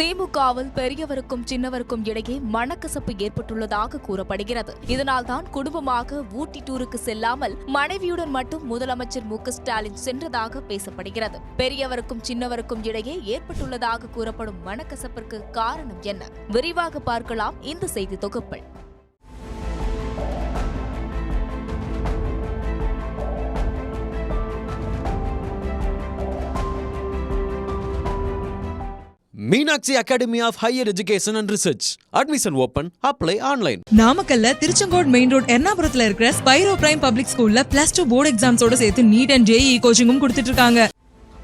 திமுகவில் பெரியவருக்கும் சின்னவருக்கும் இடையே மனக்கசப்பு ஏற்பட்டுள்ளதாக கூறப்படுகிறது. இதனால்தான் குடும்பமாக ஊட்டி டூருக்கு செல்லாமல் மனைவியுடன் மட்டும் முதலமைச்சர் மு.க.ஸ்டாலின் சென்றதாக பேசப்படுகிறது. பெரியவருக்கும் சின்னவருக்கும் இடையே ஏற்பட்டுள்ளதாக கூறப்படும் மனக்கசப்பிற்கு காரணம் என்ன? விரிவாக பார்க்கலாம் இந்த செய்தி தொகுப்பில். Meenakshi academy of higher education and research. Admission open. Apply online. நாமக்கல்ல திருச்செங்கோடு மெயின் ரோட் எர்ணாபுரத்துல இருக்கிற ஸ்பைரோ பிரைம் பப்ளிக் ஸ்கூல்ல +2 போர்டு எக்ஸாம்ஸோட சேர்த்து நீட் அண்ட் JEE கோச்சிங்கும் கொடுத்துட்டு இருக்காங்க.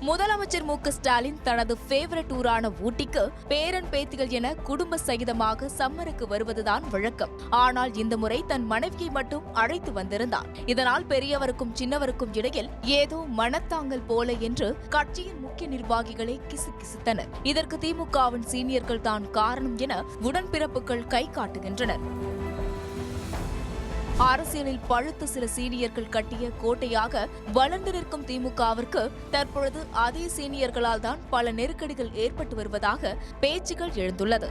முதலமைச்சர் மு.க.ஸ்டாலின் தனது ஃபேவரட் ஊரான ஊட்டிக்கு பேரன் பேத்திகள் என குடும்ப சகிதமாக சம்மருக்கு வருவதுதான் வழக்கம். ஆனால் இந்த முறை தன் மனைவியை மட்டும் அழைத்து வந்திருந்தார். இதனால் பெரியவருக்கும் சின்னவருக்கும் இடையில் ஏதோ மனத்தாங்கல் போல என்று கட்சியின் முக்கிய நிர்வாகிகளை கிசுகிசுத்தனர். இதற்கு திமுகவின் சீனியர்கள் தான் காரணம் என உடன்பிறப்புகள் கை காட்டுகின்றனர். அரசியலில் பழுத்த சில சீனியர்கள் கட்டிய கோட்டையாக வளர்ந்து நிற்கும் திமுகவிற்கு தற்பொழுது அதே சீனியர்களால் தான் பல நெருக்கடிகள் ஏற்பட்டு வருவதாக பேச்சுகள் எழுந்துள்ளது.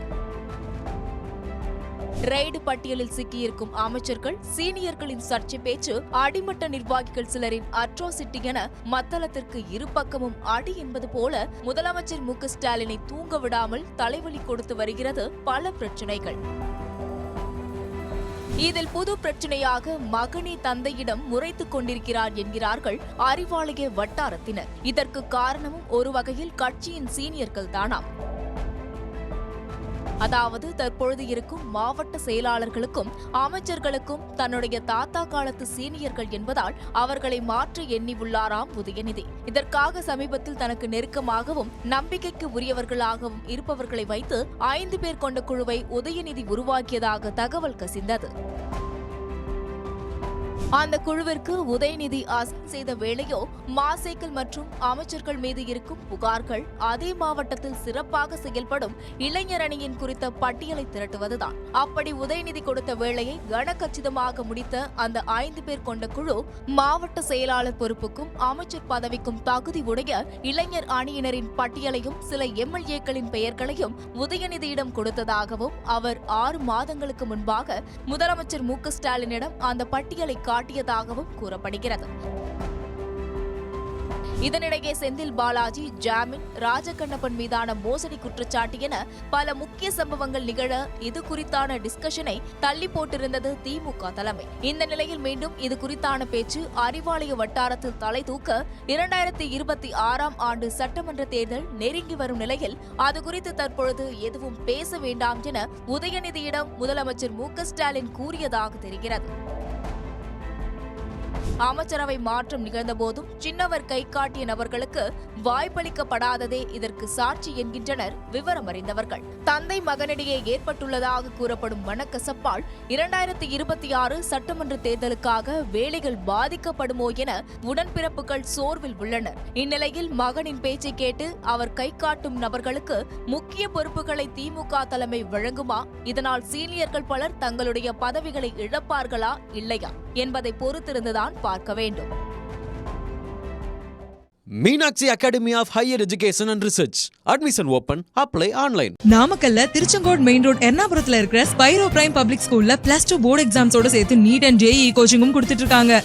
ரெய்டு பட்டியலில் சிக்கியிருக்கும் அமைச்சர்கள், சீனியர்களின் சர்ச்சை பேச்சு, அடிமட்ட நிர்வாகிகள் சிலரின் அட்ராசிட்டி என மத்தளத்திற்கு இரு பக்கமும் அடி என்பது போல முதலமைச்சர் மு.க.ஸ்டாலினை தூங்க விடாமல் தலைவலி கொடுத்து வருகிறது பல பிரச்சினைகள். இதில் புது பிரச்சனையாக மகனே தந்தையிடம் முறைத்துக் கொண்டிருக்கிறார் என்கிறார்கள் அறிவாலய வட்டாரத்தினர். இதற்கு காரணமும் ஒரு வகையில் கட்சியின் சீனியர்கள் தானாம். அதாவது தற்பொழுது இருக்கும் மாவட்ட செயலாளர்களுக்கும் அமைச்சர்களுக்கும் தன்னுடைய தாத்தா காலத்து சீனியர்கள் என்பதால் அவர்களை மாற்ற எண்ணி உள்ளாராம் உதயநிதி. இதற்காக சமீபத்தில் தனக்கு நெருக்கமாகவும் நம்பிக்கைக்கு உரியவர்களாகவும் இருப்பவர்களை வைத்து 5 பேர் கொண்ட குழுவை உதயநிதி உருவாக்கியதாக தகவல் கசிந்தது. அந்த குழுவிற்கு உதயநிதி அசைன் செய்த வேளையோ மாசேக்கல் மற்றும் அமைச்சர்கள் மீது இருக்கும் புகார்கள், அதே மாவட்டத்தில் சிறப்பாக செயல்படும் இளைஞர் அணியின் குறித்த பட்டியலை திரட்டுவதுதான். அப்படி உதயநிதி கொடுத்த வேளையை கனகச்சிதமாக முடித்த அந்த 5 பேர் கொண்ட குழு மாவட்ட செயலாளர் பொறுப்புக்கும் அமைச்சர் பதவிக்கும் தகுதி உடைய இளைஞர் அணியினரின் பட்டியலையும் சில MLA-க்களின் பெயர்களையும் உதயநிதியிடம் கொடுத்ததாகவும் அவர் 6 மாதங்களுக்கு முன்பாக முதலமைச்சர் மு.க.ஸ்டாலினிடம் அந்த பட்டியலை காட்டியதாகவும் கூறப்படுகிறது. இதனிடையே செந்தில் பாலாஜி, ஜாமீன், ராஜகண்ணப்பன் மீதான மோசடி குற்றச்சாட்டு என பல முக்கிய சம்பவங்கள் நிகழ இது குறித்தான டிஸ்கஷனை தள்ளி போட்டிருந்தது திமுக தலைமை. இந்த நிலையில் மீண்டும் இது குறித்தான பேச்சு அறிவாலய வட்டாரத்தில் தலை தூக்க 2026ஆம் ஆண்டு சட்டமன்ற தேர்தல் நெருங்கி வரும் நிலையில் அது குறித்து தற்பொழுது எதுவும் பேச வேண்டாம் என உதயநிதியிடம் முதலமைச்சர் மு.க.ஸ்டாலின் கூறியதாக தெரிகிறது. அமைச்சரவை மாற்றம் நிகழ்ந்தபோதும் சின்னவர் கை காட்டிய நபர்களுக்கு வாய்ப்பளிக்கப்படாததே இதற்கு சாட்சி என்கின்றனர் விவரம் அறிந்தவர்கள். தந்தை மகனிடையே ஏற்பட்டுள்ளதாக கூறப்படும் மனக்கசப்பால் 2026 சட்டமன்ற தேர்தலுக்காக வேலைகள் பாதிக்கப்படுமோ என உடன்பிறப்புகள் சோர்வில் உள்ளனர். இந்நிலையில் மகனின் பேச்சை கேட்டு அவர் கை காட்டும் நபர்களுக்கு முக்கிய பொறுப்புகளை திமுக தலைமை வழங்குமா? இதனால் சீனியர்கள் பலர் தங்களுடைய பதவிகளை இழப்பார்களா இல்லையா என்பதை பொறுத்திருந்துதான் பார்க்க வேண்டும். Meenakshi academy of higher education and research. Admission open. Apply online. நாமக்கல்ல திருச்செங்கோடு மெயின் ரோட் எர்ணாபுரத்துல இருக்கிற ஸ்பைரோ பிரைம் பப்ளிக் ஸ்கூல்ல +2 போர்டு எக்ஸாம்ஸோட சேர்த்து நீட் அண்ட் JEE கோச்சிங்கும் கொடுத்துட்டு இருக்காங்க.